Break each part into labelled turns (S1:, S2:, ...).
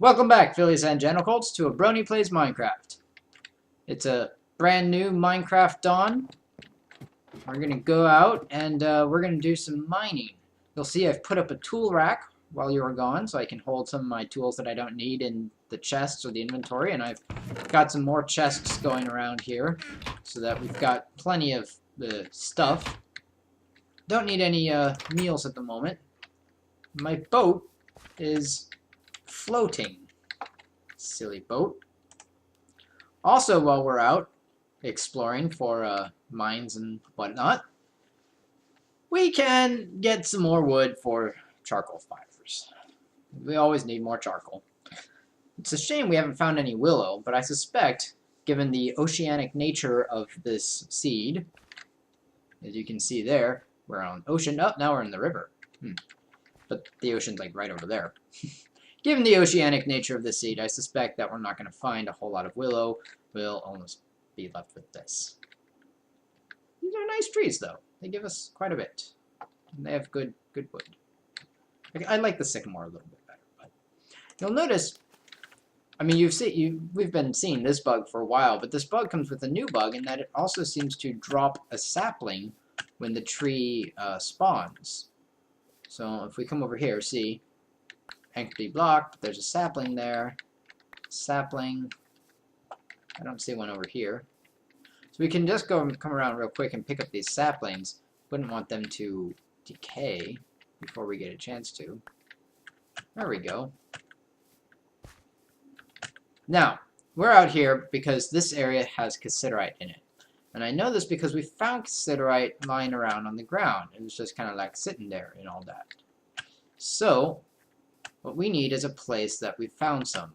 S1: Welcome back, Phillies and Genocles, to a Brony Plays Minecraft. It's a brand new Minecraft dawn. We're going to go out and we're going to do some mining. You'll see I've put up a tool rack while you were gone, so I can hold some of my tools that I don't need in the chests or the inventory, and I've got some more chests going around here so that we've got plenty of the stuff. Don't need any meals at the moment. My boat is floating. Silly boat. Also, while we're out exploring for mines and whatnot, we can get some more wood for charcoal fires. We always need more charcoal. It's a shame we haven't found any willow, but I suspect, given the oceanic nature of this seed, as you can see there, we're on ocean. Oh, now we're in the river. But the ocean's like right over there. Given the oceanic nature of this seed, I suspect that we're not going to find a whole lot of willow. We'll almost be left with this. These are nice trees, though. They give us quite a bit. And they have good wood. I like the sycamore a little bit better, but you'll notice. I mean, we've been seeing this bug for a while, but this bug comes with a new bug in that it also seems to drop a sapling when the tree spawns. So if we come over here, see, empty block, but there's a sapling there. Sapling. I don't see one over here. So we can just come around real quick and pick up these saplings. Wouldn't want them to decay before we get a chance to. There we go. Now, we're out here because this area has cassiterite in it. And I know this because we found cassiterite lying around on the ground. It was just kind of like sitting there and all that. So, what we need is a place that we found some.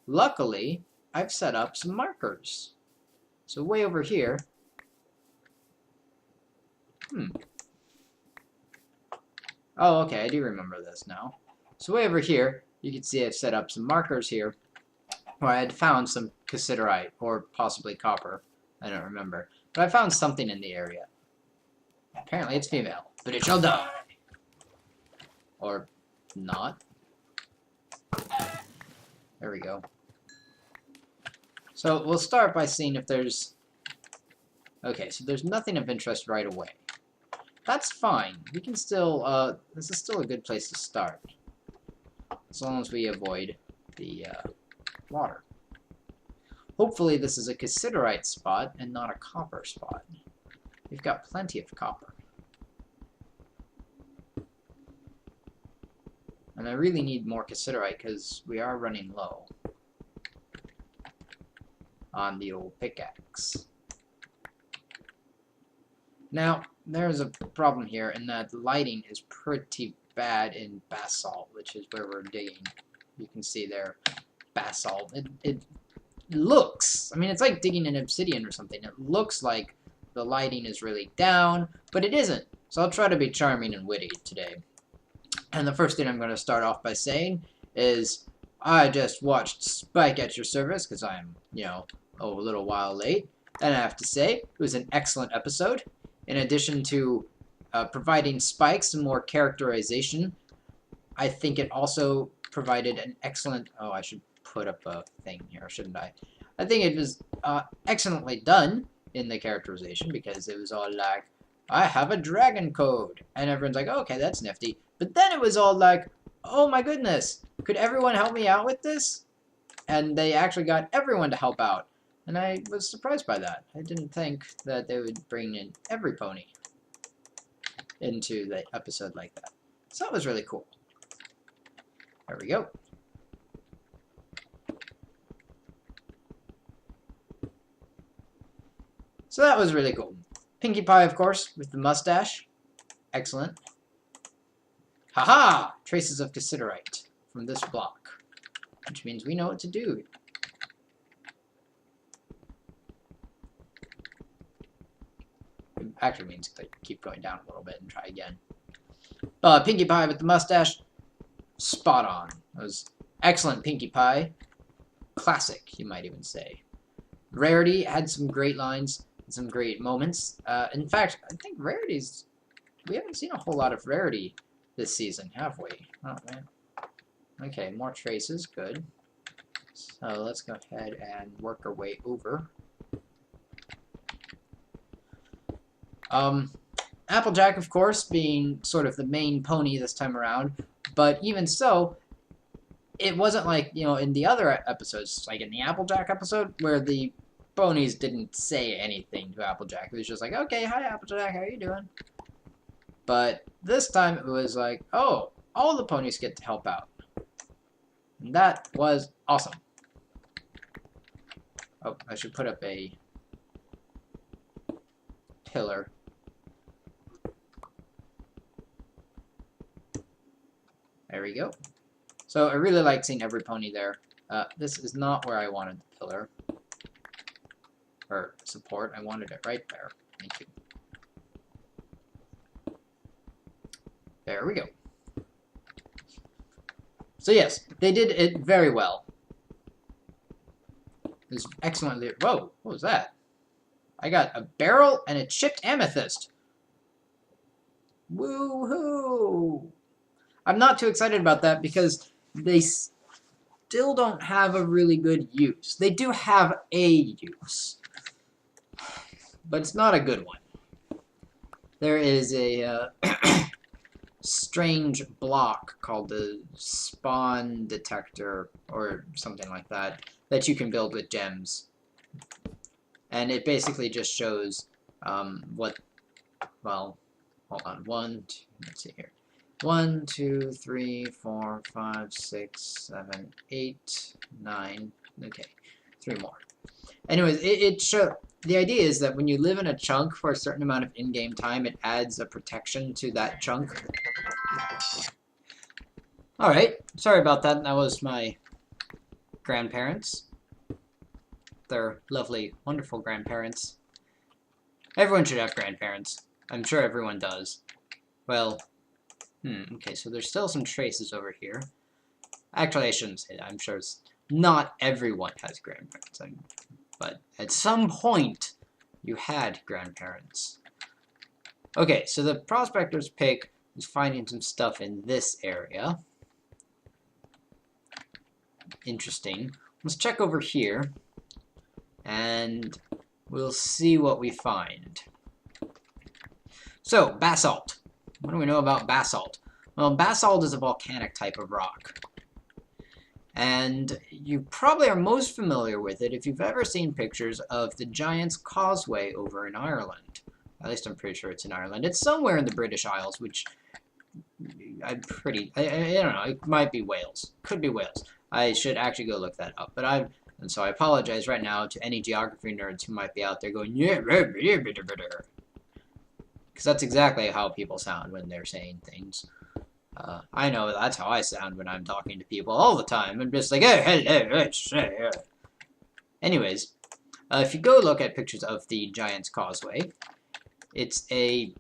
S1: Luckily, I've set up some markers. So way over here. Oh, okay, I do remember this now. So way over here, you can see I've set up some markers here where I had found some cassiterite, or possibly copper. I don't remember. But I found something in the area. Apparently it's female, but it shall die. Or not. There we go. So we'll start by seeing if there's... Okay, so there's nothing of interest right away. That's fine. We can still... this is still a good place to start. As long as we avoid the water. Hopefully this is a cassiterite spot and not a copper spot. We've got plenty of copper. And I really need more cassiterite because we are running low on the old pickaxe. Now, there's a problem here in that the lighting is pretty bad in basalt, which is where we're digging. You can see there, basalt. It looks, I mean, it's like digging in obsidian or something. It looks like the lighting is really down, but it isn't. So I'll try to be charming and witty today. And the first thing I'm going to start off by saying is I just watched Spike at your service because I'm, a little while late. And I have to say, it was an excellent episode. In addition to providing Spike some more characterization, I think it also provided an excellent... Oh, I should put up a thing here, shouldn't I? I think it was excellently done in the characterization because it was all like, I have a dragon code. And everyone's like, oh, okay, that's nifty. But then it was all like, oh my goodness, could everyone help me out with this? And they actually got everyone to help out. And I was surprised by that. I didn't think that they would bring in every pony into the episode like that. So that was really cool. There we go. So that was really cool. Pinkie Pie, of course, with the mustache. Excellent. Haha! Traces of cassiterite from this block. Which means we know what to do. It actually means to keep going down a little bit and try again. Pinkie Pie with the mustache. Spot on. That was excellent, Pinkie Pie. Classic, you might even say. Rarity had some great lines. Some great moments. In fact, I think Rarity's... We haven't seen a whole lot of Rarity this season, have we? Oh, man. Okay, more traces. Good. So let's go ahead and work our way over. Applejack, of course, being sort of the main pony this time around, but even so, it wasn't like, you know, in the other episodes, like in the Applejack episode, where the ponies didn't say anything to Applejack. It was just like, okay, hi Applejack, how you doing? But this time it was like, oh, all the ponies get to help out. And that was awesome. Oh, I should put up a pillar. There we go. So I really like seeing every pony there. This is not where I wanted the pillar. Or support. I wanted it right there. Thank you. There we go. So yes, they did it very well. It was excellently... Whoa, what was that? I got a barrel and a chipped amethyst. Woohoo! I'm not too excited about that because they still don't have a really good use. They do have a use, but it's not a good one. There is a strange block called the spawn detector or something like that that you can build with gems. And it basically just shows what, well, hold on, let's see here. 1, 2, 3, 4, 5, 6, 7, 8, 9. Okay, 3 more. Anyways, the idea is that when you live in a chunk for a certain amount of in-game time, it adds a protection to that chunk. Alright, sorry about that. That was my grandparents. They're lovely, wonderful grandparents. Everyone should have grandparents. I'm sure everyone does. Well, okay, so there's still some traces over here. Actually, I shouldn't say that. I'm sure not everyone has grandparents. But at some point, you had grandparents. Okay, so the prospector's pick is finding some stuff in this area. Interesting. Let's check over here, and we'll see what we find. So, basalt. What do we know about basalt? Well, basalt is a volcanic type of rock. And you probably are most familiar with it if you've ever seen pictures of the Giant's Causeway over in Ireland. At least I'm pretty sure it's in Ireland. It's somewhere in the British Isles, which I don't know, it might be Wales. Could be Wales. I should actually go look that up. And so I apologize right now to any geography nerds who might be out there going, yeah, because that's exactly how people sound when they're saying things. I know that's how I sound when I'm talking to people all the time. I'm just like, hey. Anyways, if you go look at pictures of the Giant's Causeway, it's a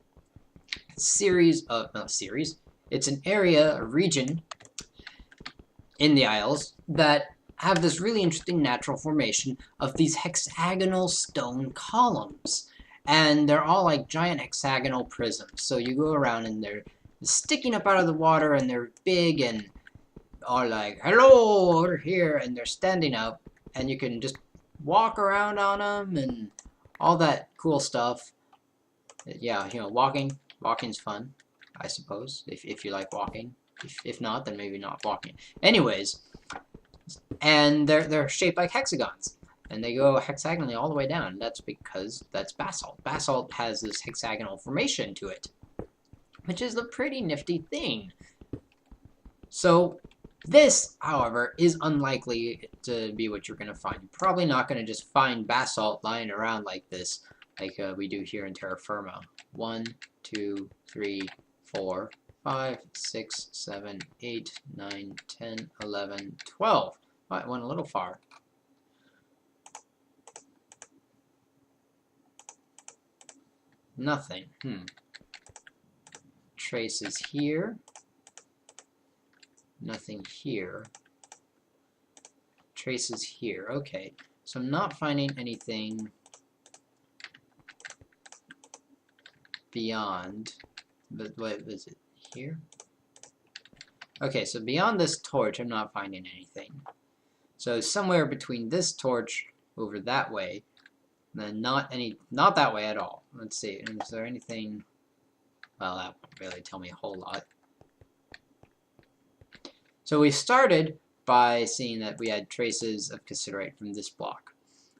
S1: series of, it's an area, a region in the Isles that have this really interesting natural formation of these hexagonal stone columns. And they're all like giant hexagonal prisms. So you go around and they're sticking up out of the water and they're big and are like, hello, over here, and they're standing up and you can just walk around on them and all that cool stuff. Yeah, you know, walking's fun, I suppose, if you like walking. If not, then maybe not walking. Anyways, and they're shaped like hexagons. And they go hexagonally all the way down. That's because that's basalt. Basalt has this hexagonal formation to it, which is a pretty nifty thing. So this, however, is unlikely to be what you're going to find. You're probably not going to just find basalt lying around like this, like we do here in TerraFirma. 1, 2, 3, 4, 5, 6, 7, 8, 9, 10, 11, 12. Oh, I went a little far. Nothing. Traces here. Nothing here. Traces here. Okay. So I'm not finding anything beyond. But what is it? Here? Okay, so beyond this torch, I'm not finding anything. So somewhere between this torch over that way, and then not that way at all. Let's see, is there anything? Well, that won't really tell me a whole lot. So we started by seeing that we had traces of cassiterite from this block.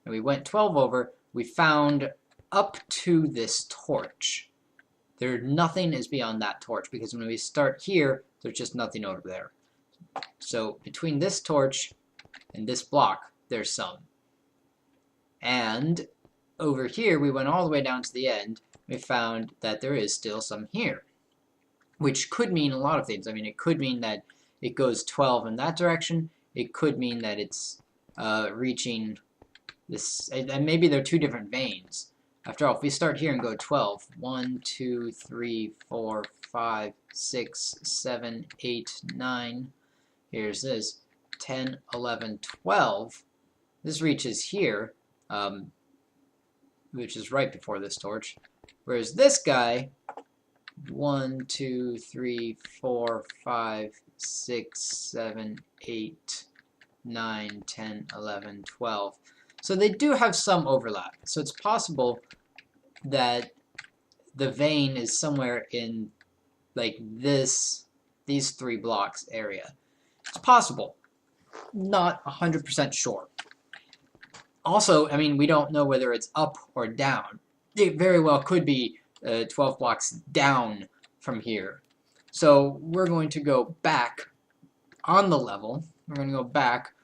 S1: And we went 12 over, we found up to this torch. Nothing is beyond that torch, because when we start here, there's just nothing over there. So between this torch and this block, there's some. And over here, we went all the way down to the end, we found that there is still some here. Which could mean a lot of things. I mean, it could mean that it goes 12 in that direction. It could mean that it's reaching this, and maybe they're two different veins. After all, if we start here and go 12, 1, 2, 3, 4, 5, 6, 7, 8, 9, here's this, 10, 11, 12, this reaches here, which is right before this torch, whereas this guy, 1, 2, 3, 4, 5, 6, 7, 8, 9, 10, 11, 12. So they do have some overlap. So it's possible that the vein is somewhere in like these 3 blocks area. It's possible. Not 100% sure. Also, I mean, we don't know whether it's up or down. It very well could be 12 blocks down from here. So we're going to go back on the level. We're going to go back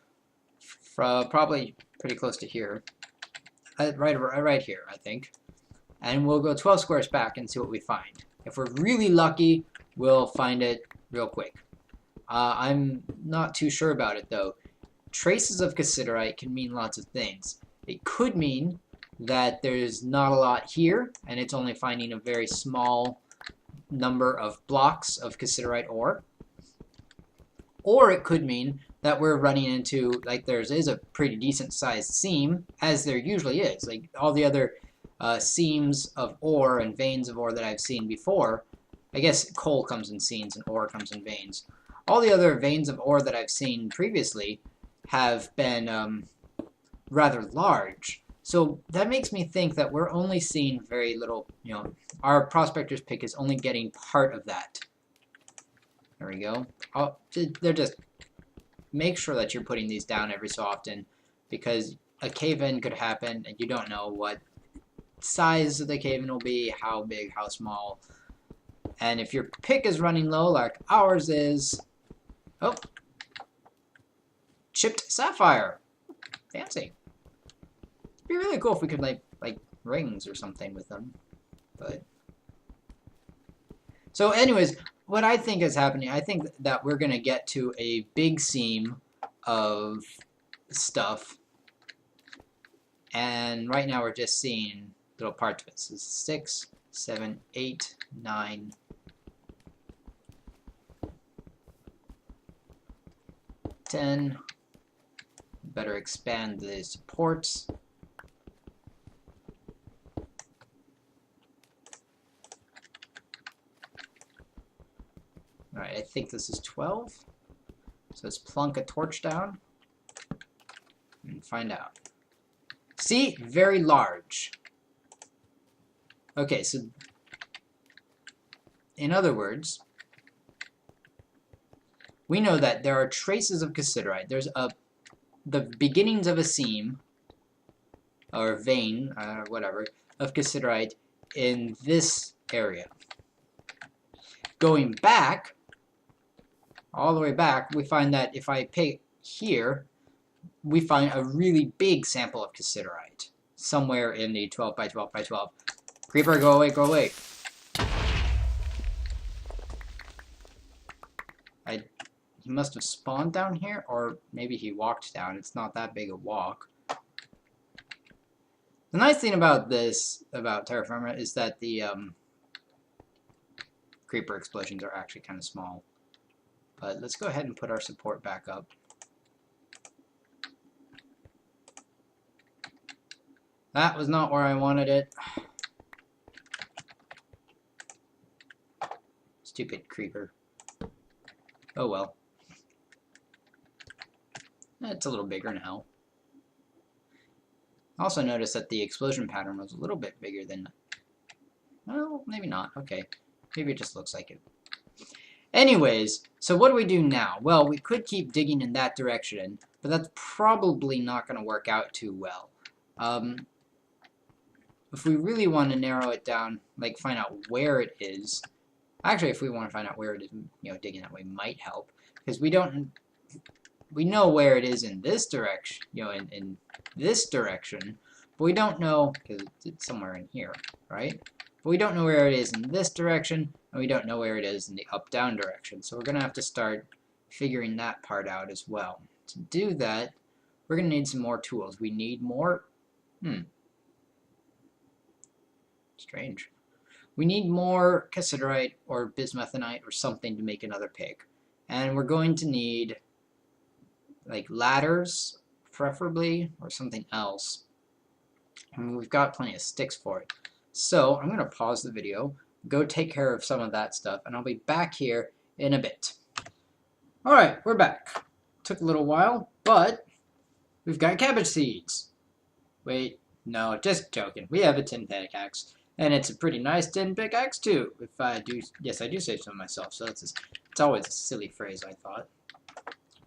S1: from probably pretty close to here. Right here, I think. And we'll go 12 squares back and see what we find. If we're really lucky, we'll find it real quick. I'm not too sure about it, though. Traces of cassiterite can mean lots of things. It could mean that there's not a lot here, and it's only finding a very small number of blocks of cassiterite ore. Or it could mean that we're running into, like, there is a pretty decent sized seam, as there usually is. Like all the other seams of ore and veins of ore that I've seen before. I guess coal comes in seams and ore comes in veins. All the other veins of ore that I've seen previously have been rather large. So that makes me think that we're only seeing very little, you know, our prospector's pick is only getting part of that. There we go. They're just, make sure that you're putting these down every so often, because a cave-in could happen and you don't know what size the cave-in will be, how big, how small. And if your pick is running low like ours is, oh, chipped sapphire. Fancy. It'd be really cool if we could like rings or something with them. But so anyways, what I think is happening, I think that we're gonna get to a big seam of stuff, and right now we're just seeing little parts of it. So 6, 7, 8, 9, 10. Better expand the supports. Alright, I think this is 12. So let's plunk a torch down and find out. See? Very large. Okay, so in other words, we know that there are traces of cassiterite. There's the beginnings of a seam, or vein, whatever, of cassiterite in this area. Going back, all the way back, we find that if I pick here, we find a really big sample of cassiterite, somewhere in the 12 by 12 by 12. Creeper, go away, go away. He must have spawned down here, or maybe he walked down. It's not that big a walk. The nice thing about this, about TerraFirma, is that the creeper explosions are actually kind of small. But let's go ahead and put our support back up. That was not where I wanted it. Stupid creeper. Oh well. It's a little bigger now. Also notice that the explosion pattern was a little bit bigger than... Well, maybe not. Okay. Maybe it just looks like it. Anyways, so what do we do now? Well, we could keep digging in that direction, but that's probably not going to work out too well. If we really want to narrow it down, like find out where it is, actually if we want to find out where it is, you know, digging that way might help, because we know where it is in this direction, you know, in this direction, but we don't know, because it's somewhere in here, right? But we don't know where it is in this direction, and we don't know where it is in the up-down direction, so we're going to have to start figuring that part out as well. To do that, we're going to need some more tools. We need more... Strange. We need more Cassiterite or bismuthinite or something to make another pig. And we're going to need like ladders, preferably, or something else. And we've got plenty of sticks for it. So I'm going to pause the video, go take care of some of that stuff, and I'll be back here in a bit. Alright, we're back. Took a little while, but we've got cabbage seeds. Wait, no, just joking. We have a tin pickaxe. And it's a pretty nice tin pickaxe too, if I do, yes, I do say so myself, so it's always a silly phrase, I thought.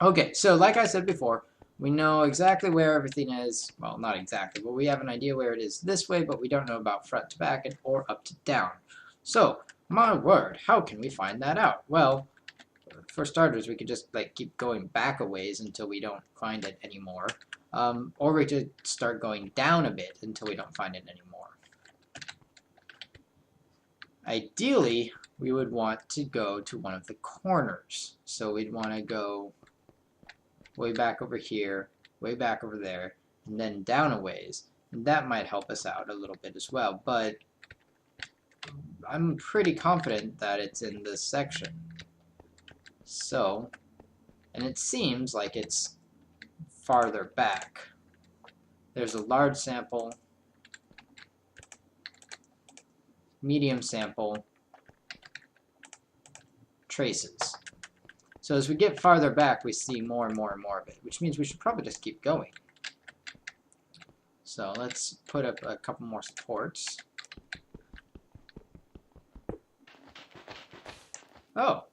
S1: Okay, so like I said before, we know exactly where everything is, well, not exactly, but we have an idea where it is this way, but we don't know about front to back and or up to down. So, my word, how can we find that out? Well, for starters, we could just like keep going back a ways until we don't find it anymore, or we could start going down a bit until we don't find it anymore. Ideally, we would want to go to one of the corners. So we'd want to go way back over here, way back over there, and then down a ways. And that might help us out a little bit as well. But I'm pretty confident that it's in this section. So, and it seems like it's farther back. There's a large sample, medium sample, traces. So as we get farther back, we see more and more and more of it, which means we should probably just keep going. So let's put up a couple more supports. Oh,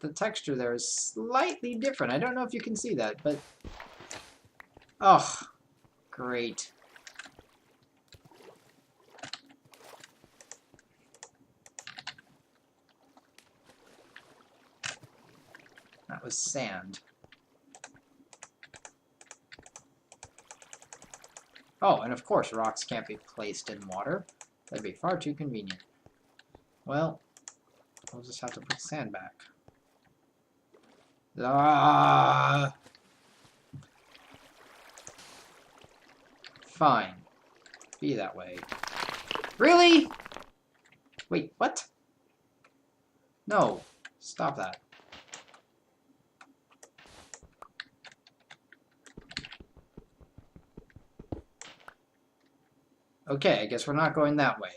S1: the texture there is slightly different. I don't know if you can see that, but oh, great. That was sand. Oh, and of course rocks can't be placed in water. That'd be far too convenient. Well, we'll just have to put sand back. Ah! Fine. Be that way. Really? Wait, what? No. Stop that. Okay, I guess we're not going that way.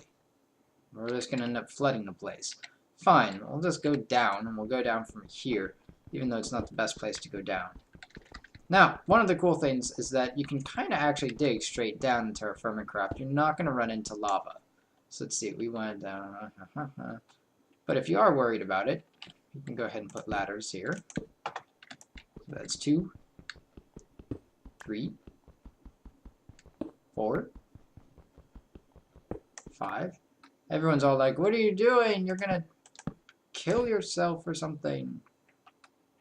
S1: We're just going to end up flooding the place. Fine, we'll just go down, and we'll go down from here, even though it's not the best place to go down. Now, one of the cool things is that you can kind of actually dig straight down in TerraFirma Craft. You're not going to run into lava. So let's see, we went down. But if you are worried about it, you can go ahead and put ladders here. So that's 2, 3, 4, 5. Everyone's all like, what are you doing? You're gonna kill yourself or something.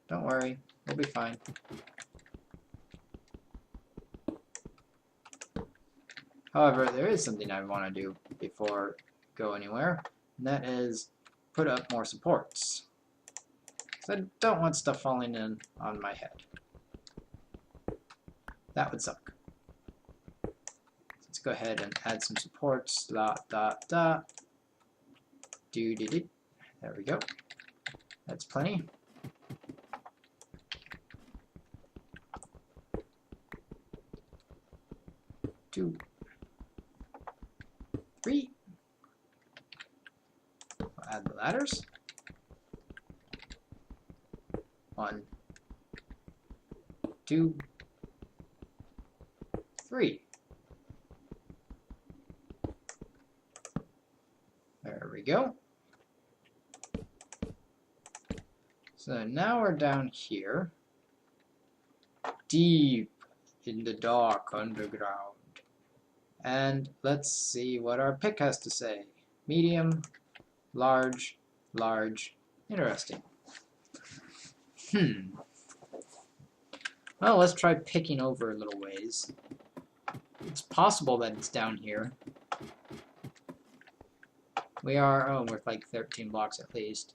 S1: Don't worry, we'll be fine. However, there is something I want to do before I go anywhere, and that is put up more supports. So I don't want stuff falling in on my head. That would suck. Let's go ahead and add some supports. Dot, dot, dot. Do-do-do. There we go. That's plenty. Two. 3. We'll add the ladders. 1. 2, 3. There we go. So now we're down here, deep in the dark underground. And let's see what our pick has to say. Medium, large, large, interesting. Well, let's try picking over a little ways. It's possible that it's down here. We're like 13 blocks at least.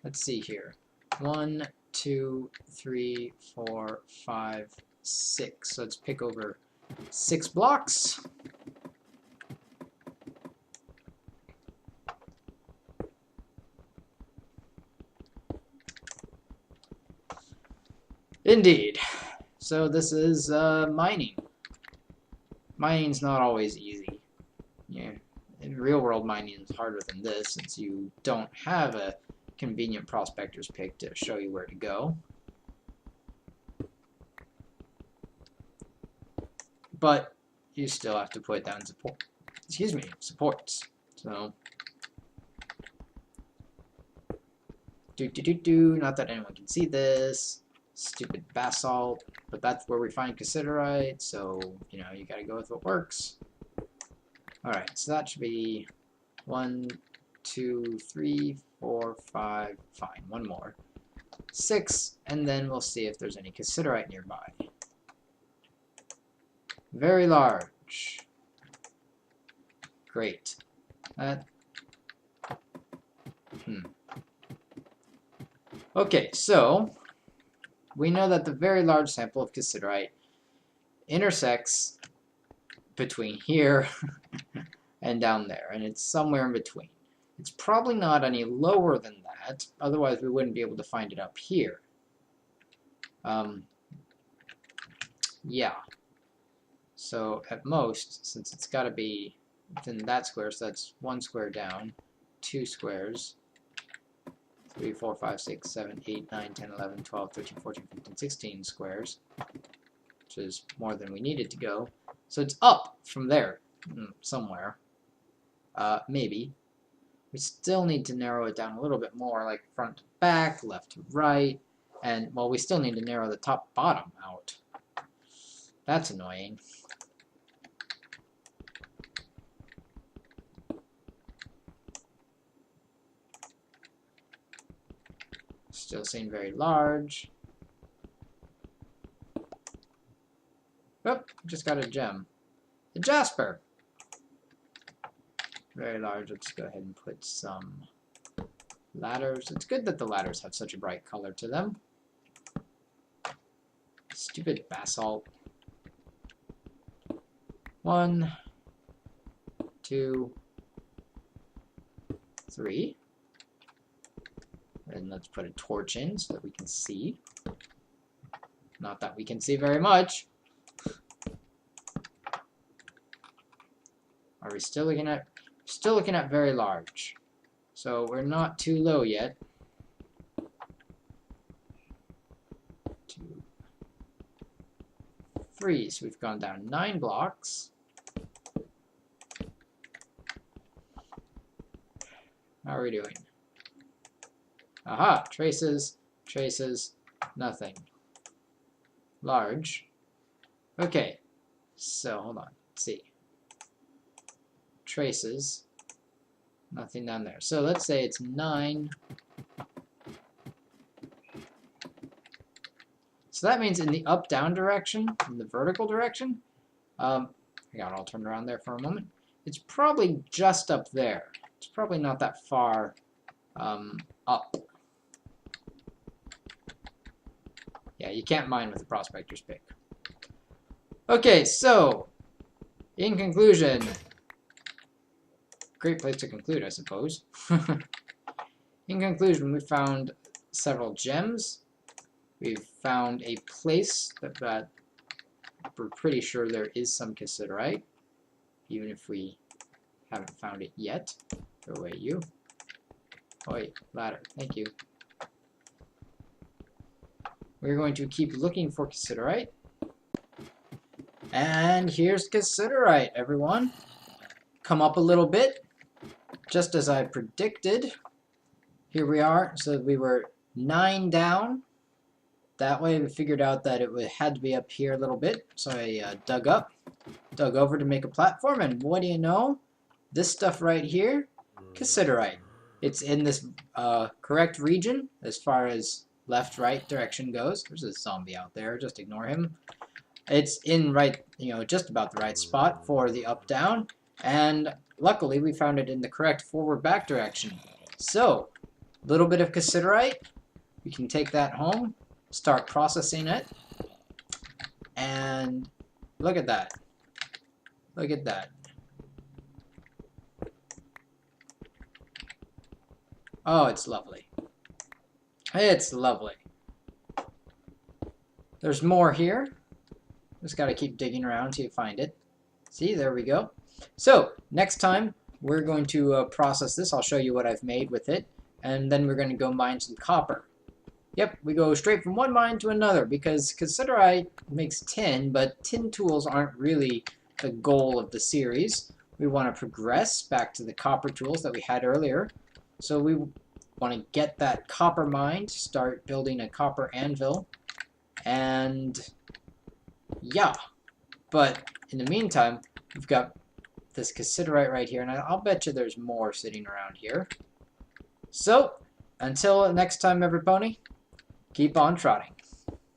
S1: Let's see here. 1, 2, 3, 4, 5, 6. So let's pick over 6 blocks. Indeed. So this is mining. Mining's not always easy. Yeah. In real world mining is harder than this since you don't have a convenient prospector's pick to show you where to go. But you still have to put down supports. So not that anyone can see this. Stupid basalt, but that's where we find Cassiterite, so you know, you gotta go with what works. Alright, so that should be 1, 2, 3, 4, 5, fine, one more. 6, and then we'll see if there's any Cassiterite nearby. Very large. Great. Okay, so we know that the very large sample of Cassiterite intersects between here and down there, and it's somewhere in between. It's probably not any lower than that, otherwise we wouldn't be able to find it up here. Yeah. So at most, since it's got to be within that square, so that's 1 square down, 2 squares, 3, 4, 5, 6, 7, 8, 9, 10, 11, 12, 13, 14, 15, 16 squares, which is more than we needed to go. So it's up from there, somewhere. Maybe. We still need to narrow it down a little bit more, like front to back, left to right, and, well, we still need to narrow the top-bottom out. That's annoying. Still seem very large. Oh, just got a gem. A jasper. Very large. Let's go ahead and put some ladders. It's good that the ladders have such a bright color to them. Stupid basalt. 1, 2, 3. And let's put a torch in so that we can see. Not that we can see very much. Are we still looking at? Still looking at very large. So we're not too low yet. 2, 3. So we've gone down 9 blocks. How are we doing? Aha! Traces, traces, nothing. Large. Okay. So, hold on. Let's see. Traces. Nothing down there. So, let's say it's 9. So that means in the up-down direction, in the vertical direction, I got it all turned around there for a moment. It's probably just up there. It's probably not that far up. Yeah, you can't mine with a prospector's pick. Okay, so, in conclusion, great place to conclude, I suppose. In conclusion, we found several gems. We've found a place that we're pretty sure there is some Cassiterite, even if we haven't found it yet. Go away, you. Oi, ladder. Thank you. We're going to keep looking for Cassiterite And here's Cassiterite, everyone. Come up a little bit, just as I predicted. Here we are. So we were 9 down. That way we figured out that it had to be up here a little bit. So I dug over to make a platform, and what do you know? This stuff right here, Cassiterite. It's in this correct region as far as left-right direction goes. There's a zombie out there, just ignore him. It's in right, just about the right spot for the up-down, and luckily we found it in the correct forward-back direction. So, a little bit of Cassiterite, we can take that home, start processing it, and look at that. Look at that. Oh, it's lovely. It's lovely. There's more here. Just got to keep digging around until you find it. See, there we go. So, next time, we're going to process this. I'll show you what I've made with it. And then we're going to go mine some copper. Yep, we go straight from one mine to another because Cassiterite makes tin, but tin tools aren't really the goal of the series. We want to progress back to the copper tools that we had earlier. So we want to get that copper mined, start building a copper anvil, and yeah. But in the meantime, we've got this Cassiterite right here, and I'll bet you there's more sitting around here. So, until next time, everybody, keep on trotting.